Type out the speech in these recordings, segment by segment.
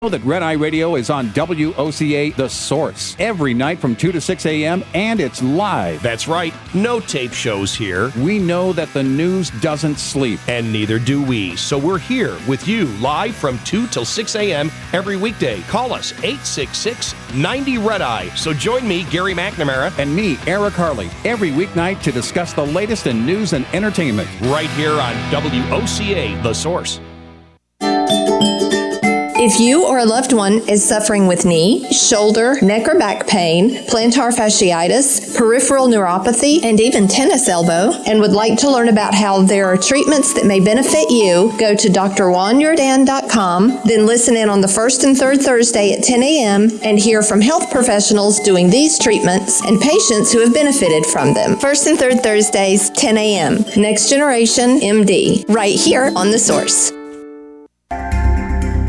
Know that Red Eye Radio is on WOCA The Source every night from 2 to 6 a.m. and it's live. That's right. No tape shows here. We know that the news doesn't sleep. And neither do we. So we're here with you live from 2 till 6 a.m. every weekday. Call us 866-90-RED-EYE. So join me, Gary McNamara. And me, Eric Harley, every weeknight to discuss the latest in news and entertainment. Right here on WOCA The Source. If you or a loved one is suffering with knee, shoulder, neck or back pain, plantar fasciitis, peripheral neuropathy, and even tennis elbow, and would like to learn about how there are treatments that may benefit you, go to drjuanyordan.com, then listen in on the first and third Thursday at 10 a.m. and hear from health professionals doing these treatments and patients who have benefited from them. First and third Thursdays, 10 a.m. Next Generation MD, right here on The Source.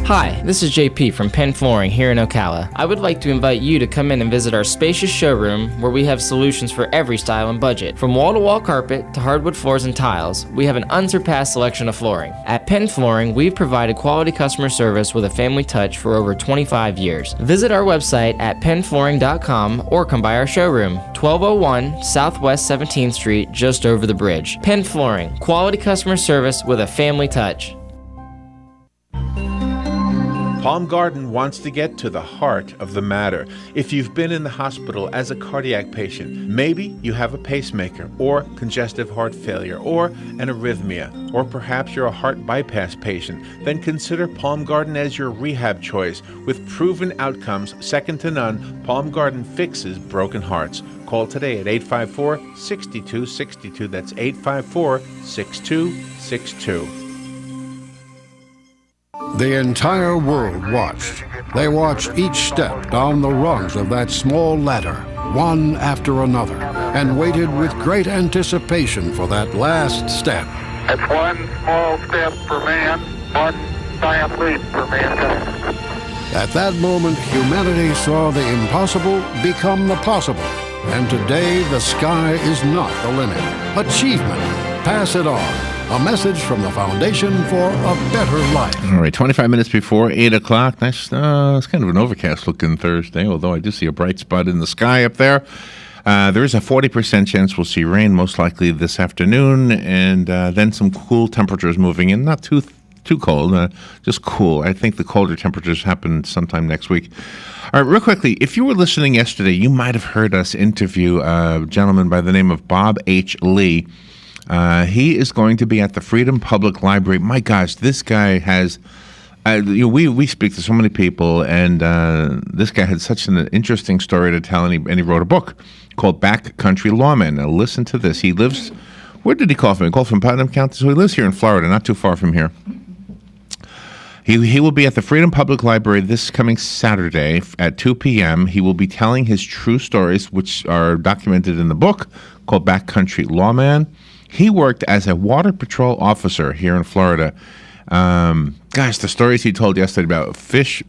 Hi, this is JP from Penn Flooring here in Ocala. I would like to invite you to come in and visit our spacious showroom where we have solutions for every style and budget. From wall-to-wall carpet to hardwood floors and tiles, we have an unsurpassed selection of flooring. At Penn Flooring, we've provided quality customer service with a family touch for over 25 years. Visit our website at pennflooring.com or come by our showroom, 1201 Southwest 17th Street, just over the bridge. Penn Flooring, quality customer service with a family touch. Palm Garden wants to get to the heart of the matter. If you've been in the hospital as a cardiac patient, maybe you have a pacemaker or congestive heart failure or an arrhythmia, or perhaps you're a heart bypass patient, then consider Palm Garden as your rehab choice. With proven outcomes second to none, Palm Garden fixes broken hearts. Call today at 854-6262. That's 854-6262. The entire world watched. They watched each step down the rungs of that small ladder, one after another, and waited with great anticipation for that last step. It's one small step for man, one giant leap for mankind. At that moment, humanity saw the impossible become the possible. And today, the sky is not the limit. Achievement. Pass it on. A message from the Foundation for a Better Life. All right, 25 minutes before 8 o'clock. Nice, it's kind of an overcast-looking Thursday, although I do see a bright spot in the sky up there. There is a 40% chance we'll see rain, most likely this afternoon, and then some cool temperatures moving in. Not too cold, just cool. I think the colder temperatures happen sometime next week. All right, real quickly, if you were listening yesterday, you might have heard us interview a gentleman by the name of Bob H. Lee. He is going to be at the Freedom Public Library. My gosh, this guy has, we speak to so many people, and this guy had such an interesting story to tell, and he wrote a book called Backcountry Lawman. Now listen to this. He lives, where did he call from? He called from Putnam County, so he lives here in Florida, not too far from here. He will be at the Freedom Public Library this coming Saturday at 2 p.m. He will be telling his true stories, which are documented in the book called Backcountry Lawman. He worked as a water patrol officer here in Florida. Gosh, the stories he told yesterday about fish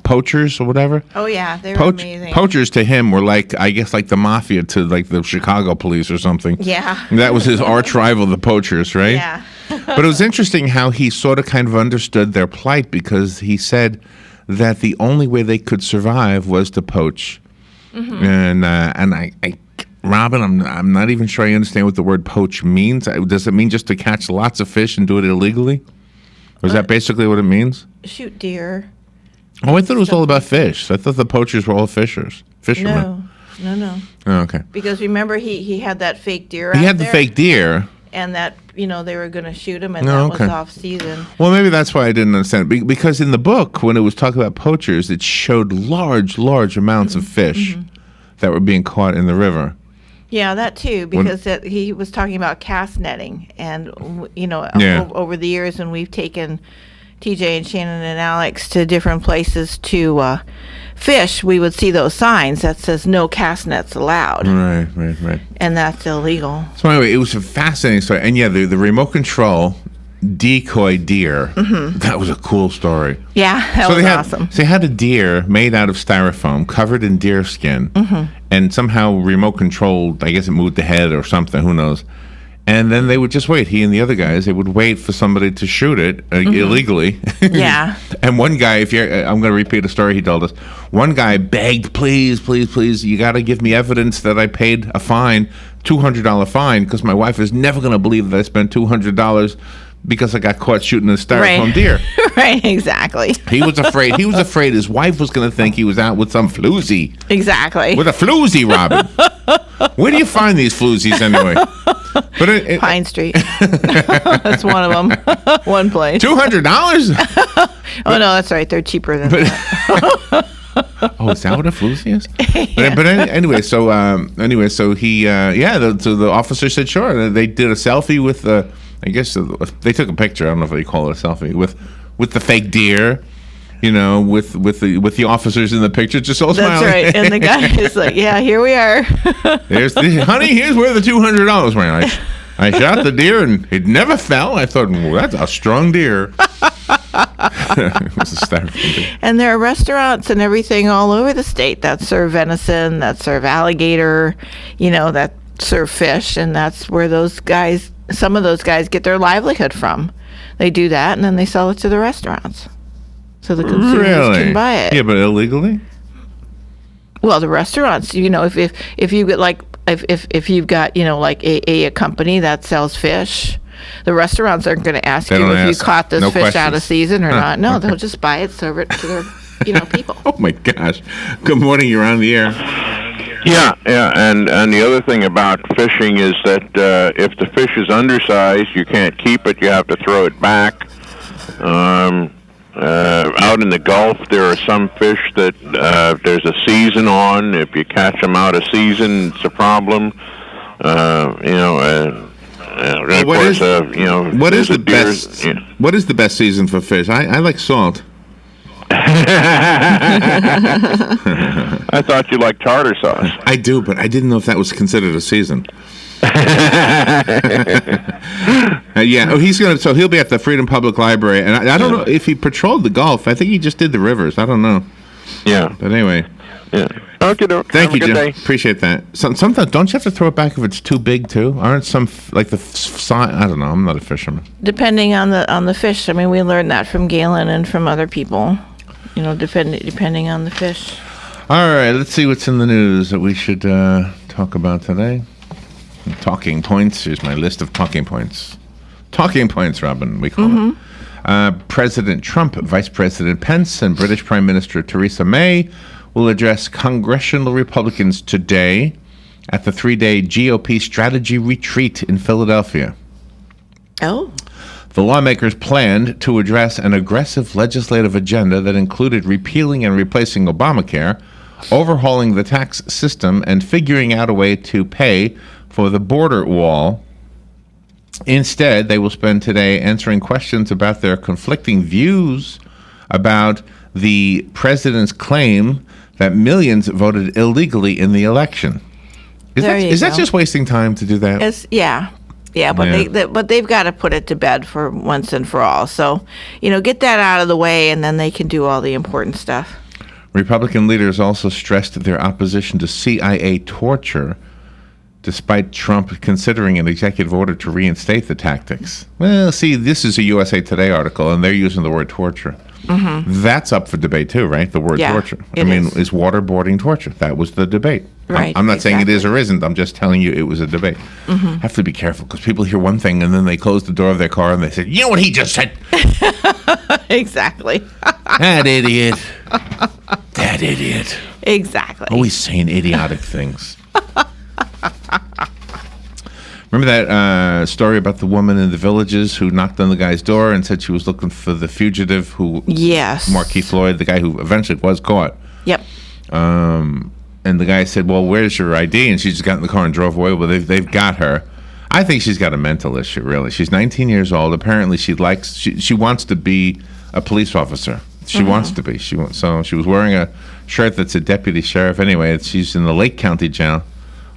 poachers or whatever. Oh, yeah, they were amazing. Poachers to him were like, I guess, like the mafia to like the Chicago police or something. Yeah. That was his arch rival, the poachers, right? Yeah. But it was interesting how he sort of kind of understood their plight, because he said that the only way they could survive was to poach. Mm-hmm. And I Robin, I'm not even sure I understand what the word poach means. Does it mean just to catch lots of fish and do it illegally? Or is that basically what it means? Shoot deer. Oh, I thought it was all about fish. I thought the poachers were all fishermen. No. Oh, okay. Because remember, he had that fake deer He out had the there, fake deer. and that, they were going to shoot him, and that was off season. Well, maybe that's why I didn't understand it. Because in the book, when it was talking about poachers, it showed large amounts of fish that were being caught in the river. Yeah, that too, because he was talking about cast netting, and over the years, when we've taken TJ and Shannon and Alex to different places to fish, we would see those signs that says no cast nets allowed. Right. And that's illegal. So anyway, it was a fascinating story, and yeah, the remote control decoy deer. Mm-hmm. That was a cool story. Yeah, that was awesome. So they had a deer made out of styrofoam, covered in deer skin, and somehow remote controlled. I guess it moved the head or something. Who knows? And then they would just wait. He and the other guys, they would wait for somebody to shoot it illegally. Yeah. And one guy, I'm going to repeat a story he told us. One guy begged, please, please, please, you got to give me evidence that I paid a fine, $200 fine, because my wife is never going to believe that I spent $200 because I got caught shooting a styrofoam deer. Right, exactly. He was afraid. He was afraid his wife was going to think he was out with some floozy. Exactly. With a floozy, Robin. Where do you find these floozies anyway? But Pine Street. That's one of them. One place. $200? Oh, no, that's right. They're cheaper than that. Oh, is that what a floozy is? But anyway, so he, so the officer said, sure. They did a selfie with I guess they took a picture. I don't know if they call it a selfie with the fake deer. You know, with the officers in the picture, just all smiling. That's right. And the guy is like, "Yeah, here we are." Honey, here's where the $200 went. I shot the deer and it never fell. I thought, well, that's a strong deer. It was a styrofoam deer. And there are restaurants and everything all over the state that serve venison, that serve alligator, that serve fish, and that's where some of those guys get their livelihood from. They do that, and then they sell it to the restaurants. So the consumers can buy it. Yeah, but illegally? Well, the restaurants, if you get if you've got like a company that sells fish, the restaurants aren't going to ask you if you caught this fish out of season or not. No, they'll just buy it, serve it to their people. Oh my gosh! Good morning. You're on the air. Yeah, and the other thing about fishing is that if the fish is undersized, you can't keep it. You have to throw it back. Out in the Gulf, there are some fish that there's a season on. If you catch them out of season, it's a problem. What is the best? What is the best season for fish? I like salt. I thought you liked tartar sauce. I do, but I didn't know if that was considered a season. So he'll be at the Freedom Public Library, and I don't know if he patrolled the Gulf. I think he just did the rivers. I don't know. Yeah, but anyway. Yeah. Okay. Thank you, Jim. Appreciate that. Sometimes don't you have to throw it back if it's too big too? Aren't some like the sign? I don't know. I'm not a fisherman. Depending on the fish. I mean, we learned that from Galen and from other people. Depending on the fish. All right. Let's see what's in the news that we should talk about today. Talking points. Here's my list of talking points. Talking points, Robin, we call it. President Trump, Vice President Pence, and British Prime Minister Theresa May will address congressional Republicans today at the 3-day GOP strategy retreat in Philadelphia. Oh. The lawmakers planned to address an aggressive legislative agenda that included repealing and replacing Obamacare, overhauling the tax system, and figuring out a way to pay for the border wall. Instead, they will spend today answering questions about their conflicting views about the president's claim that millions voted illegally in the election. Is that just wasting time to do that? But they've got to put it to bed for once and for all. So, get that out of the way, and then they can do all the important stuff. Republican leaders also stressed their opposition to CIA torture, despite Trump considering an executive order to reinstate the tactics. Well, see, this is a USA Today article, and they're using the word torture. Mm-hmm. That's up for debate, too, right? The word torture. Is waterboarding torture? That was the debate. Right. I'm not saying it is or isn't. I'm just telling you it was a debate. Mm-hmm. Have to be careful, because people hear one thing, and then they close the door of their car, and they say, you know what he just said? Exactly. That idiot. That idiot. Exactly. Always saying idiotic things. Remember that story about the woman in the Villages who knocked on the guy's door and said she was looking for the fugitive who... Yes. Marquis Floyd, the guy who eventually was caught. Yep. And the guy said, well, where's your ID? And she just got in the car and drove away. Well, they've got her. I think she's got a mental issue, really. She's 19 years old. Apparently, she wants to be a police officer. She wants to be. So she was wearing a shirt that said deputy sheriff. Anyway, she's in the Lake County jail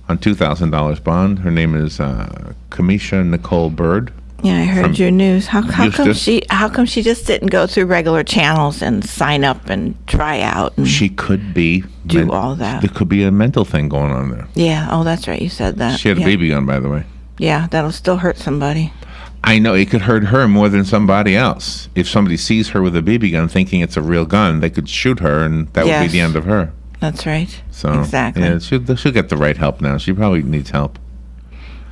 on $2,000 bond. Her name is Kamisha Nicole Bird. Yeah, I heard your news. How come she just didn't go through regular channels and sign up and try out? And she could be do all that. There could be a mental thing going on there. Yeah. Oh, that's right. You said that. She had a BB gun, by the way. Yeah, that'll still hurt somebody. I know it could hurt her more than somebody else. If somebody sees her with a BB gun thinking it's a real gun, they could shoot her, and that would be the end of her. That's right. So exactly. Yeah, she'll get the right help now. She probably needs help.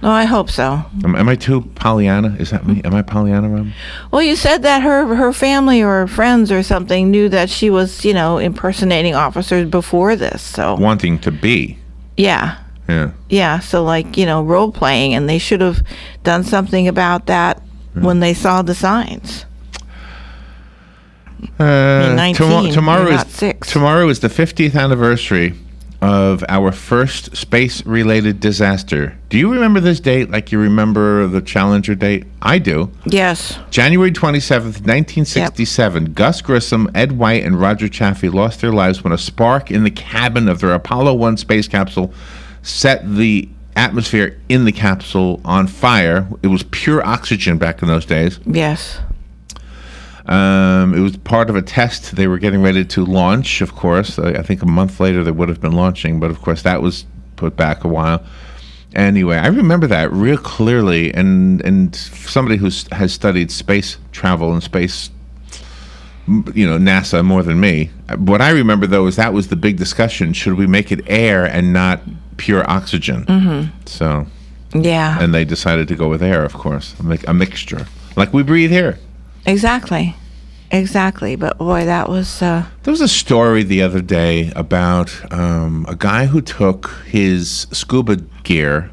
No, I hope so. Am I too Pollyanna? Is that me? Am I Pollyanna, Rob? Well, you said that her family or friends or something knew that she was, impersonating officers before this. So wanting to be. Yeah. Yeah. Yeah. So role playing, and they should have done something about that when they saw the signs. 19, tomorrow is 6. Tomorrow is the 50th anniversary of our first space-related disaster. Do you remember this date like you remember the Challenger date? I do. Yes. January 27th, 1967, Yep. Gus Grissom, Ed White, and Roger Chaffee lost their lives when a spark in the cabin of their Apollo 1 space capsule set the atmosphere in the capsule on fire. It was pure oxygen back in those days. Yes. It was part of a test they were getting ready to launch, of course. I think a month later they would have been launching, but of course that was put back a while. Anyway, I remember that real clearly, and somebody who has studied space travel and space, NASA more than me. What I remember, though, is that was the big discussion. Should we make it air and not pure oxygen? Mm-hmm. So, yeah. And they decided to go with air, of course, a mixture, like we breathe here. Exactly. But boy, that was... There was a story the other day about a guy who took his scuba gear,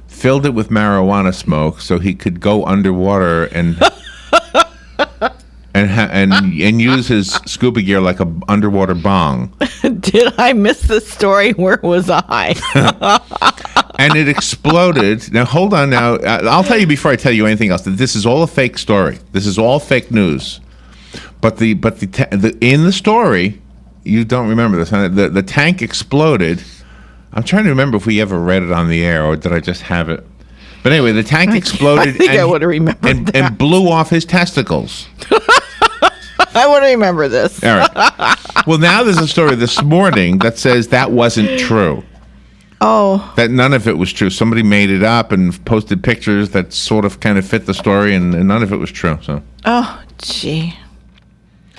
filled it with marijuana smoke so he could go underwater and and use his scuba gear like a underwater bong. Did I miss the story? Where was I? And it exploded. Now, hold on. Now, I'll tell you before I tell you anything else that this is all a fake story. This is all fake news. But in the story, you don't remember this. The tank exploded. I'm trying to remember if we ever read it on the air or did I just have it. But anyway, the tank exploded. I think I would have remembered and blew off his testicles. I would remember this. All right. Well, now there's a story this morning that says that wasn't true. Oh. That none of it was true. Somebody made it up and posted pictures that sort of kind of fit the story, and none of it was true. So. Oh, gee.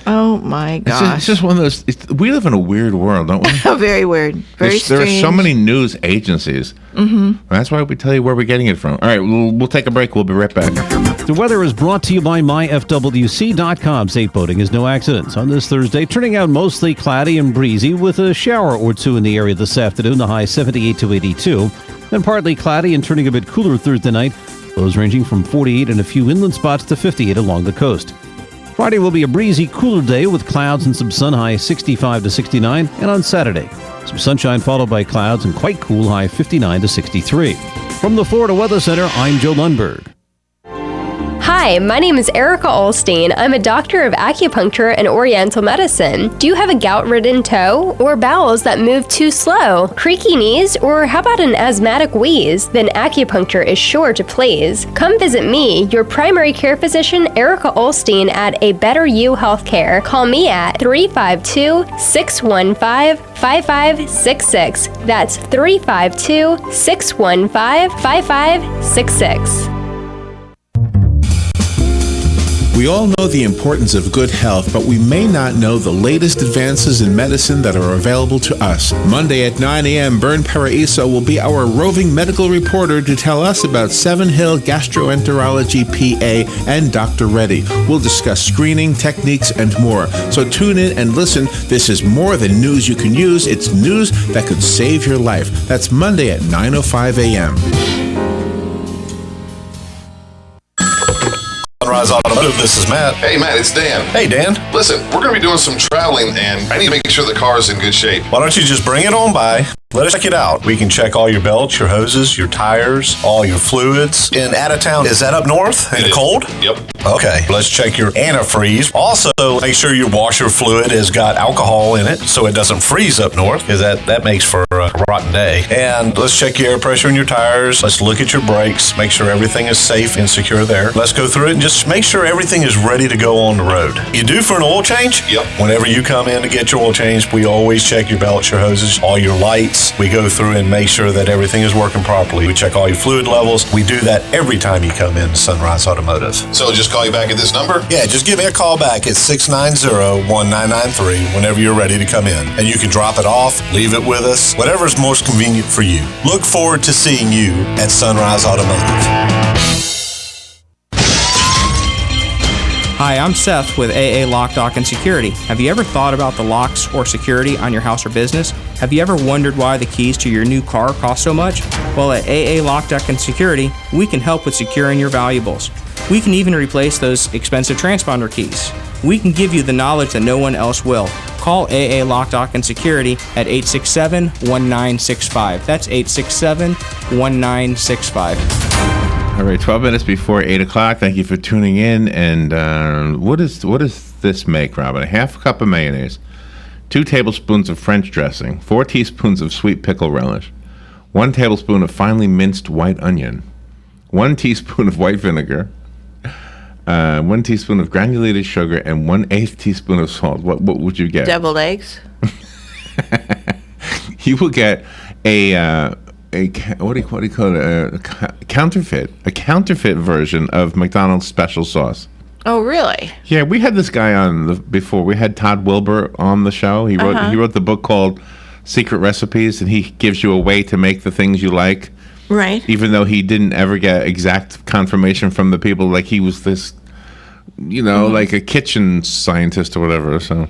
Oh, my gosh. It's just one of those... we live in a weird world, don't we? Very weird. Very strange. There are so many news agencies. Mm-hmm. That's why we tell you where we're getting it from. All right, we'll take a break. We'll be right back. The weather is brought to you by myfwc.com. Safe boating is no accidents. On this Thursday, turning out mostly cloudy and breezy with a shower or two in the area this afternoon. The high 78 to 82. Then partly cloudy and turning a bit cooler Thursday night. Lows ranging from 48 in a few inland spots to 58 along the coast. Friday will be a breezy, cooler day with clouds and some sun, high 65 to 69. And on Saturday, some sunshine followed by clouds and quite cool, high 59 to 63. From the Florida Weather Center, I'm Joe Lundberg. Hi, my name is Erica Olstein. I'm a doctor of acupuncture and oriental medicine. Do you have a gout-ridden toe or bowels that move too slow, creaky knees, or how about an asthmatic wheeze? Then acupuncture is sure to please. Come visit me, your primary care physician, Erica Olstein at A Better You Healthcare. Call me at 352-615-5566. That's 352-615-5566. We all know the importance of good health, but we may not know the latest advances in medicine that are available to us. Monday at 9 a.m., Bern Paraiso will be our roving medical reporter to tell us about Seven Hill Gastroenterology PA and Dr. Reddy. We'll discuss screening, techniques, and more. So tune in and listen. This is more than news you can use. It's news that could save your life. That's Monday at 9:05 a.m. Sunrise Automotive, this is Matt. Hey, Matt, it's Dan. Hey, Dan. Listen, we're going to be doing some traveling, and I need to make sure the car is in good shape. Why don't you just bring it on by? Let us check it out. We can check all your belts, your hoses, your tires, all your fluids. In out of town, is that up north in the cold? Yep. Okay, let's check your antifreeze. Also, make sure your washer fluid has got alcohol in it so it doesn't freeze up north, because that makes for rotten day. And let's check your air pressure in your tires. Let's look at your brakes, make sure everything is safe and secure there. Let's go through it and just make sure everything is ready to go on the road. You due for an oil change? Yep. Whenever you come in to get your oil change, we always check your belts, your hoses, all your lights. We go through and make sure that everything is working properly. We check all your fluid levels. We do that every time you come in to Sunrise Automotive. So just call you back at this number? Yeah, just give me a call back at 690-1993 whenever you're ready to come in. And you can drop it off, leave it with us, whatever is most convenient for you. Look forward to seeing you at Sunrise Automotive. Hi, I'm Seth with AA Lock, Dock, and Security. Have you ever thought about the locks or security on your house or business? Have you ever wondered why the keys to your new car cost so much? Well, at AA Lock, Dock, and Security, we can help with securing your valuables. We can even replace those expensive transponder keys. We can give you the knowledge that no one else will. Call AA Lock, Dock, and Security at 867-1965. That's 867-1965. All right, 12 minutes before 8 o'clock. Thank you for tuning in. And what does this make, Robin? A half cup of mayonnaise, 2 tablespoons of French dressing, 4 teaspoons of sweet pickle relish, 1 tablespoon of finely minced white onion, 1 teaspoon of white vinegar, 1 teaspoon of granulated sugar, and 1/8 teaspoon of salt. What would you get? Deviled eggs. You will get a what do you call it? A counterfeit version of McDonald's special sauce. Oh, really? Yeah, we had this guy on before. We had Todd Wilbur on the show. He wrote the book called Secret Recipes, and he gives you a way to make the things you like. Right. Even though he didn't ever get exact confirmation from the people, like he was this, like a kitchen scientist or whatever. So.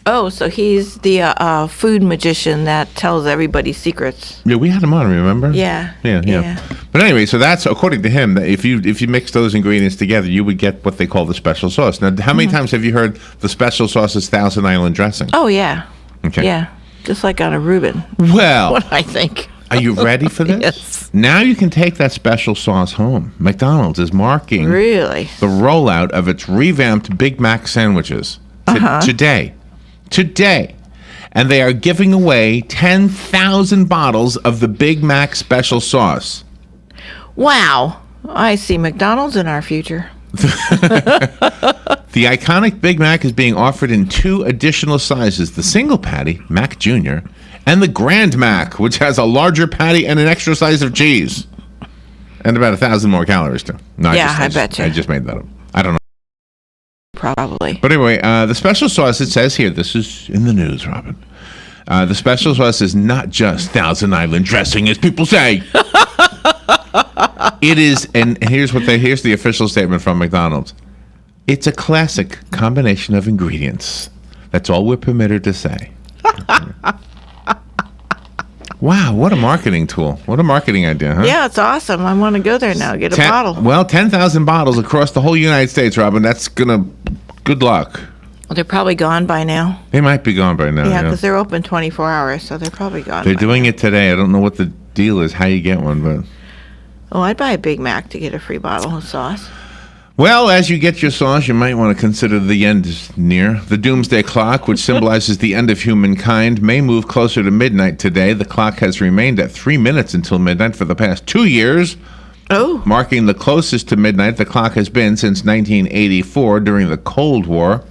Oh, so he's the food magician that tells everybody secrets. Yeah, we had him on, remember? Yeah. Yeah. But anyway, so that's according to him. That if you mix those ingredients together, you would get what they call the special sauce. Now, how many times have you heard the special sauce is Thousand Island dressing? Oh yeah. Okay. Yeah, just like on a Reuben. Well, what I think. Are you ready for this? Yes. Now you can take that special sauce home. McDonald's is marking the rollout of its revamped Big Mac sandwiches today. And they are giving away 10,000 bottles of the Big Mac special sauce. Wow. I see McDonald's in our future. The iconic Big Mac is being offered in 2 additional sizes, the single patty, Mac Jr., and the Grand Mac, which has a larger patty and an extra slice of cheese. And about 1,000 more calories, too. No, I bet you. I just made that up. I don't know. Probably. But anyway, the special sauce, it says here, this is in the news, Robin. The special sauce is not just Thousand Island dressing, as people say. It is, and here's the official statement from McDonald's. It's a classic combination of ingredients. That's all we're permitted to say. Wow, what a marketing tool. What a marketing idea, huh? Yeah, it's awesome. I want to go there now, get a bottle. Well, 10,000 bottles across the whole United States, Robin. That's good luck. Well, they're probably gone by now. They might be gone by now. Yeah, because they're open 24 hours, so they're probably gone. They're doing it today. I don't know what the deal is, how you get one, but... Oh, I'd buy a Big Mac to get a free bottle of sauce. Well, as you get your sauce, you might want to consider the end is near. The doomsday clock, which symbolizes the end of humankind, may move closer to midnight today. The clock has remained at 3 minutes until midnight for the past 2 years. Oh. Marking the closest to midnight the clock has been since 1984 during the Cold War.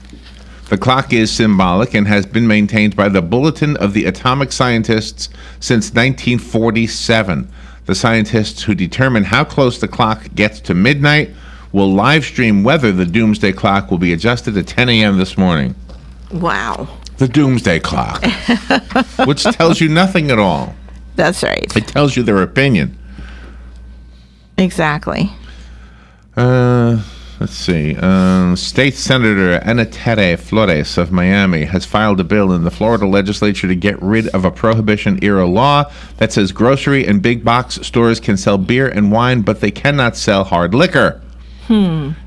The clock is symbolic and has been maintained by the Bulletin of the Atomic Scientists since 1947. The scientists who determine how close the clock gets to midnight will live stream whether the doomsday clock will be adjusted at 10 a.m. this morning. Wow. The doomsday clock, which tells you nothing at all. That's right. It tells you their opinion. Exactly. Let's see. State Senator Anatere Flores of Miami has filed a bill in the Florida legislature to get rid of a Prohibition-era law that says grocery and big box stores can sell beer and wine, but they cannot sell hard liquor.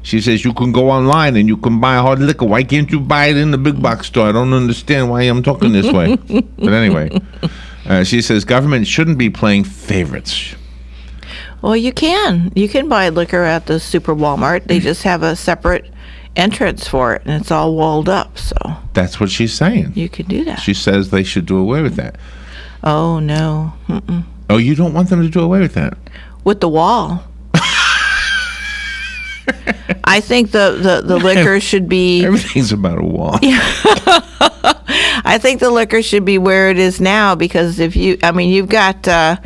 She says you can go online and you can buy hard liquor. Why can't you buy it in the big box store? I don't understand why I'm talking this way. But anyway, she says government shouldn't be playing favorites. Well, you can. You can buy liquor at the Super Walmart. They just have a separate entrance for it, and it's all walled up. So that's what she's saying. You can do that. She says they should do away with that. Oh, no. Mm-mm. Oh, you don't want them to do away with that? With the wall. I think the liquor should be... Everything's about a wall. Yeah. I think the liquor should be where it is now, because you've got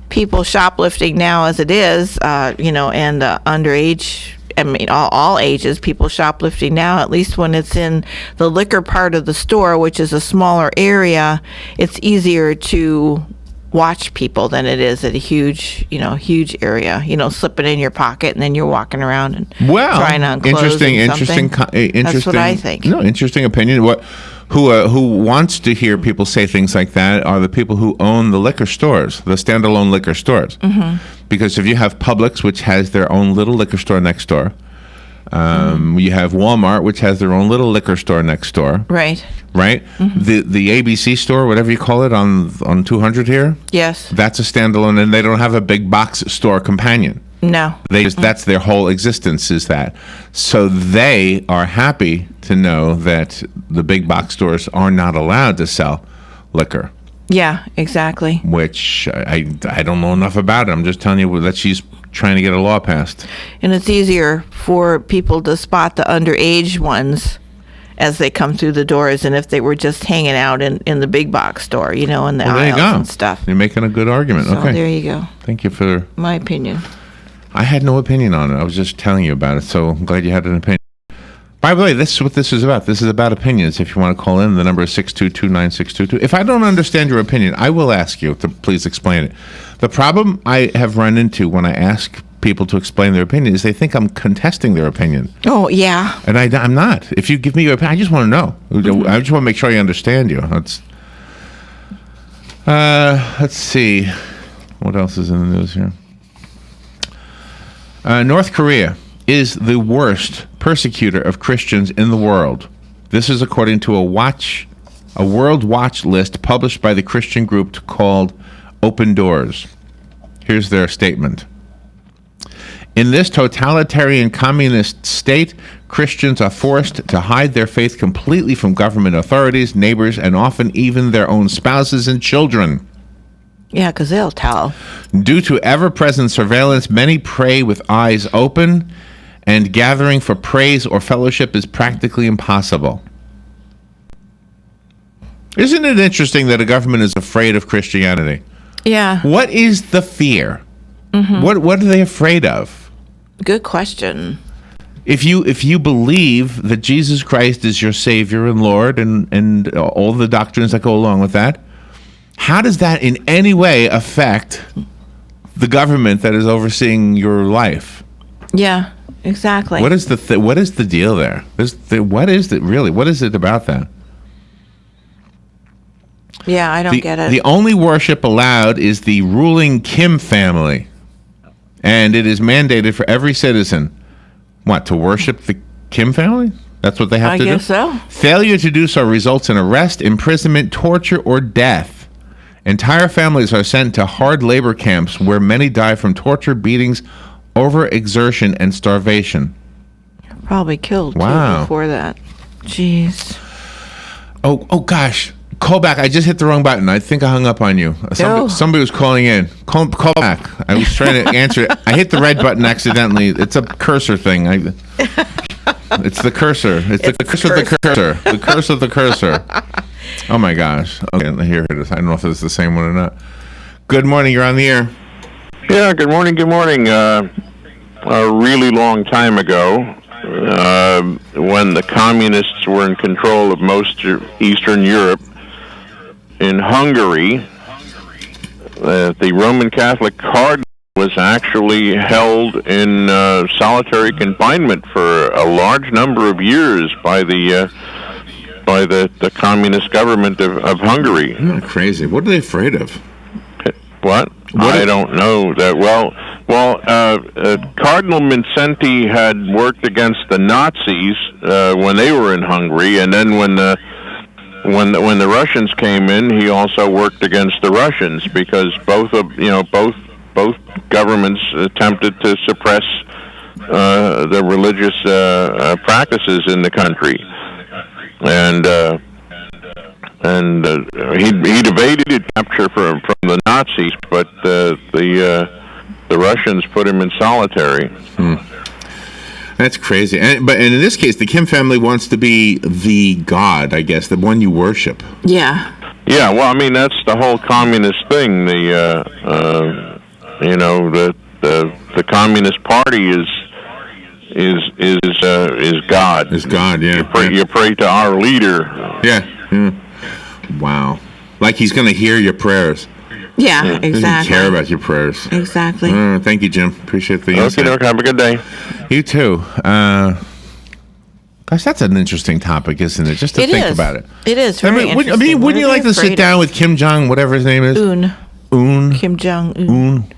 people shoplifting now as it is, and underage, all ages, people shoplifting now, at least when it's in the liquor part of the store, which is a smaller area, it's easier to watch people than it is at a huge area, slipping in your pocket and then you're walking around and trying on clothes. Interesting. That's what I think. No, interesting opinion. Who wants to hear people say things like that are the people who own the liquor stores, the standalone liquor stores. Mm-hmm. Because if you have Publix, which has their own little liquor store next door, you have Walmart, which has their own little liquor store next door. Right. Mm-hmm. The ABC store, whatever you call it, on 200 here. Yes. That's a standalone, and they don't have a big box store companion. No. That's their whole existence, is that. So they are happy to know that the big box stores are not allowed to sell liquor. Yeah, exactly. Which I don't know enough about it. I'm just telling you that she's trying to get a law passed. And it's easier for people to spot the underage ones as they come through the doors than if they were just hanging out in the big box store, in the aisles and stuff. You're making a good argument. So okay. There you go. Thank you for... My opinion. I had no opinion on it. I was just telling you about it, so I'm glad you had an opinion. By the way, this is what this is about. This is about opinions. If you want to call in, the number is 622-9622. If I don't understand your opinion, I will ask you to please explain it. The problem I have run into when I ask people to explain their opinion is they think I'm contesting their opinion. Oh, yeah. And I'm not. If you give me your opinion, I just want to know. Mm-hmm. I just want to make sure I understand you. Let's see. What else is in the news here? North Korea is the worst persecutor of Christians in the world. This is according to a World Watch list published by the Christian group called Open Doors. Here's their statement. In this totalitarian communist state, Christians are forced to hide their faith completely from government authorities, neighbors, and often even their own spouses and children. Yeah, because they'll tell. Due to ever-present surveillance, many pray with eyes open, and gathering for praise or fellowship is practically impossible. Isn't it interesting that a government is afraid of Christianity? Yeah. What is the fear? Mm-hmm. What are they afraid of? Good question. If you believe that Jesus Christ is your Savior and Lord and all the doctrines that go along with that, how does that in any way affect the government that is overseeing your life? Yeah, exactly. What is the deal there? What is it really? What is it about that? Yeah, I don't get it. The only worship allowed is the ruling Kim family, and it is mandated for every citizen. What, to worship the Kim family? That's what they have to do? I guess so. Failure to do so results in arrest, imprisonment, torture, or death. Entire families are sent to hard labor camps where many die from torture, beatings, overexertion, and starvation. Probably killed too before that. Jeez. Oh gosh. Call back. I just hit the wrong button. I think I hung up on you. Somebody was calling in. Call back. I was trying to answer it. I hit the red button accidentally. It's a cursor thing. It's the cursor. It's the curse of the cursor. The curse of the cursor. Oh my gosh. Okay, here it is. I don't know if it's the same one or not. Good morning. You're on the air. Yeah, good morning. Good morning. A really long time ago, when the communists were in control of most Eastern Europe, in Hungary, the Roman Catholic cardinal was actually held in solitary confinement for a large number of years by the communist government of Hungary. Isn't that crazy? What are they afraid of? What? I don't know that. Cardinal Mindszenty had worked against the Nazis when they were in Hungary, and then when the Russians came in, he also worked against the Russians because both governments attempted to suppress the religious practices in the country, he'd evaded capture from the Nazis, but the Russians put him in solitary. That's crazy. But in this case, the Kim family wants to be the god, I guess, the one you worship. Yeah. Yeah. Well, I mean, that's the whole communist thing. The Communist Party is God. Is God, yeah. You pray to our leader. Yeah. Wow. Like he's going to hear your prayers. Yeah, He exactly. doesn't care about your prayers. Exactly. Thank you, Jim. Appreciate the insight. Okay, have a good day. You too. Gosh, that's an interesting topic, isn't it? Just to think about it. It is. I Very mean, interesting. wouldn't you like to sit down with Kim Jong, whatever his name is? Un. Kim Jong-un.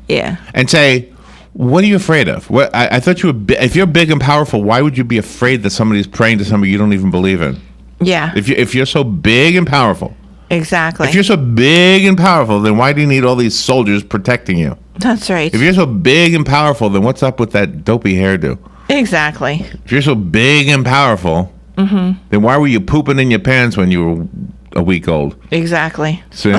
Yeah. And say, what are you afraid of? What I thought you were. If you're big and powerful, why would you be afraid that somebody's praying to somebody you don't even believe in? Yeah. If you're so big and powerful. Exactly. If you're so big and powerful, then why do you need all these soldiers protecting you? That's right. If you're so big and powerful, then what's up with that dopey hairdo? Exactly. If you're so big and powerful, then why were you pooping in your pants when you were a week old? Exactly. See?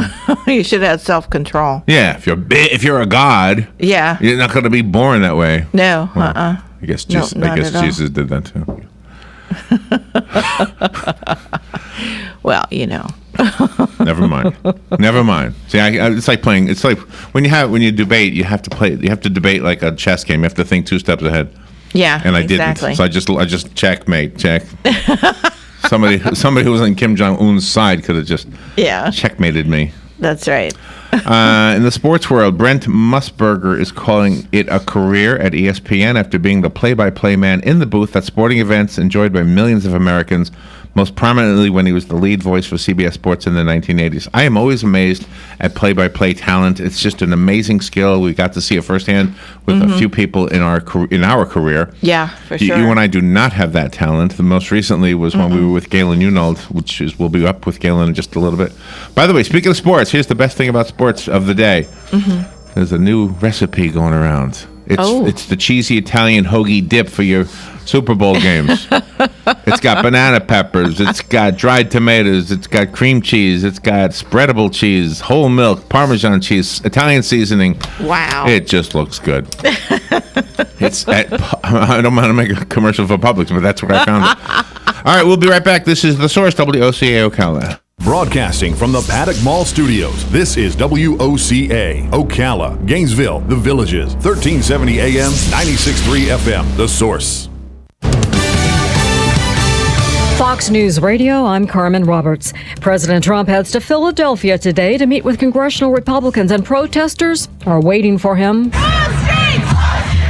You should have self-control. Yeah, if you're a god, yeah, you're not going to be born that way. No. Well, I guess Jesus. No, I guess not at Jesus did that too. Well, Never mind. See, it's like playing. It's like when you debate, you have to debate like a chess game. You have to think 2 steps ahead. Yeah, and I exactly. didn't. So I just checkmate. Somebody who was on Kim Jong Un's side could have just checkmated me. That's right. In the sports world, Brent Musburger is calling it a career at ESPN after being the play-by-play man in the booth at sporting events enjoyed by millions of Americans, most prominently when he was the lead voice for CBS Sports in the 1980s. I am always amazed at play-by-play talent. It's just an amazing skill. We got to see it firsthand with a few people in our career. Yeah, for sure. You and I do not have that talent. The most recently was when we were with Galen Unald, we'll be up with Galen in just a little bit. By the way, speaking of sports, here's the best thing about sports of the day. There's a new recipe going around. It's the cheesy Italian hoagie dip for your Super Bowl games. It's got banana peppers. It's got dried tomatoes. It's got cream cheese. It's got spreadable cheese, whole milk, Parmesan cheese, Italian seasoning. Wow. It just looks good. I don't want to make a commercial for Publix, but that's where I found it. All right, we'll be right back. This is The Source, WOCA Ocala. Broadcasting from the Paddock Mall Studios, this is WOCA, Ocala, Gainesville, The Villages, 1370 AM, 96.3 FM, The Source. Fox News Radio, I'm Carmen Roberts. President Trump heads to Philadelphia today to meet with congressional Republicans, and protesters are waiting for him.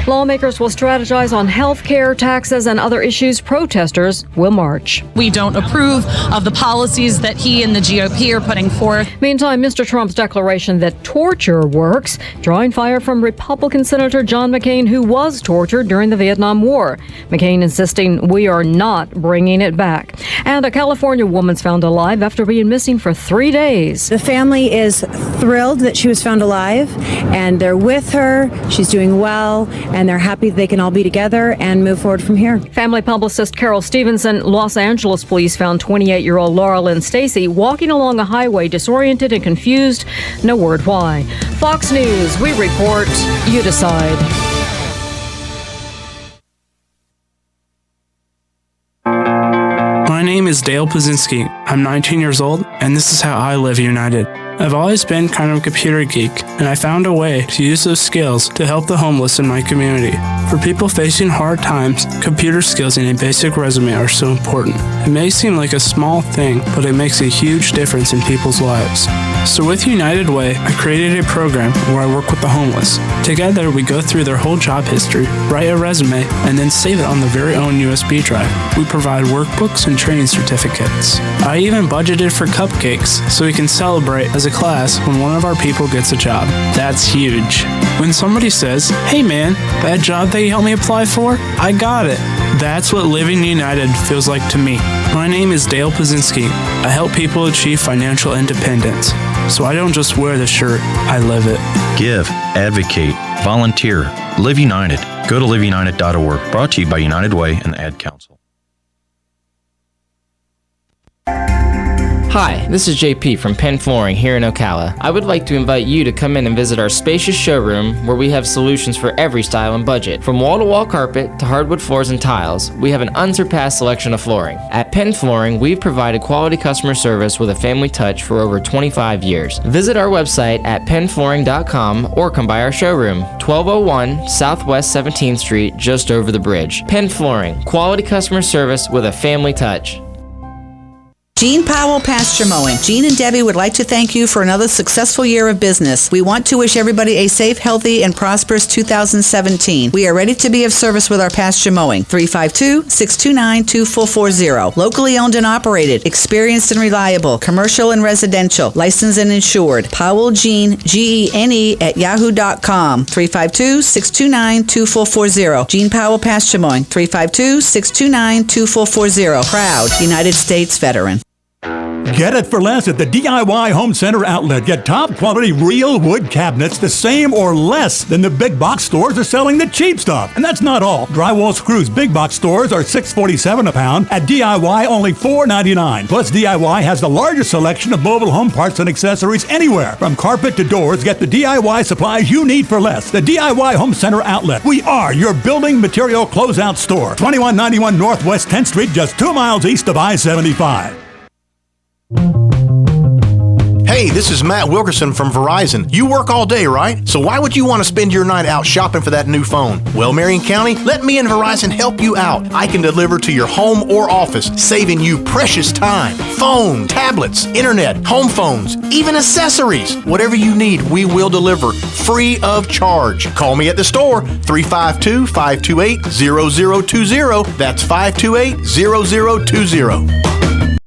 Lawmakers will strategize on health care, taxes, and other issues. Protesters will march. We don't approve of the policies that he and the GOP are putting forth. Meantime, Mr. Trump's declaration that torture works, drawing fire from Republican Senator John McCain, who was tortured during the Vietnam War. McCain insisting we are not bringing it back. And a California woman's found alive after being missing for 3 days. The family is thrilled that she was found alive, and they're with her. She's doing well, and they're happy they can all be together and move forward from here. Family publicist Carol Stevenson, Los Angeles police found 28-year-old Laura Lynn Stacy walking along a highway disoriented and confused. No word why. Fox News, we report, you decide. My name is Dale Pazinski. I'm 19 years old, and this is how I live united. I've always been kind of a computer geek, and I found a way to use those skills to help the homeless in my community. For people facing hard times, computer skills and a basic resume are so important. It may seem like a small thing, but it makes a huge difference in people's lives. So with United Way, I created a program where I work with the homeless. Together, we go through their whole job history, write a resume, and then save it on their very own USB drive. We provide workbooks and training certificates. I even budgeted for cupcakes so we can celebrate as a class when one of our people gets a job. That's huge. When somebody says, "Hey man, that job that you helped me apply for, I got it." That's what Living United feels like to me. My name is Dale Pazinski. I help people achieve financial independence. So I don't just wear the shirt, I live it. Give, advocate, volunteer, Live United. Go to liveunited.org. Brought to you by United Way and the Ad Council. Hi, this is JP from Penn Flooring here in Ocala. I would like to invite you to come in and visit our spacious showroom where we have solutions for every style and budget. From wall-to-wall carpet to hardwood floors and tiles, we have an unsurpassed selection of flooring. At Penn Flooring, we've provided quality customer service with a family touch for over 25 years. Visit our website at pennflooring.com or come by our showroom, 1201 Southwest 17th Street, just over the bridge. Penn Flooring, quality customer service with a family touch. Gene Powell Pasture Mowing. Gene and Debbie would like to thank you for another successful year of business. We want to wish everybody a safe, healthy, and prosperous 2017. We are ready to be of service with our pasture mowing. 352-629-2440. Locally owned and operated. Experienced and reliable. Commercial and residential. Licensed and insured. Powell Gene, Gene at yahoo.com. 352-629-2440. Gene Powell Pasture Mowing. 352-629-2440. Proud United States veteran. Get it for less at the DIY Home Center outlet. Get top quality real wood cabinets the same or less than the big box stores are selling the cheap stuff. And that's not all. Drywall screws big box stores are $6.47 a pound. At DIY only $4.99. Plus DIY has the largest selection of mobile home parts and accessories anywhere. From carpet to doors, get the DIY supplies you need for less. The DIY Home Center outlet. We are your building material closeout store. 2191 Northwest 10th Street, just 2 miles east of I-75. Hey, this is Matt Wilkerson from Verizon. You work all day, right? So why would you want to spend your night out shopping for that new phone? Well, Marion County, let me and Verizon help you out. I can deliver to your home or office, saving you precious time. Phone, tablets, internet, home phones, even accessories. Whatever you need, we will deliver free of charge. Call me at the store, 352-528-0020. That's 528-0020.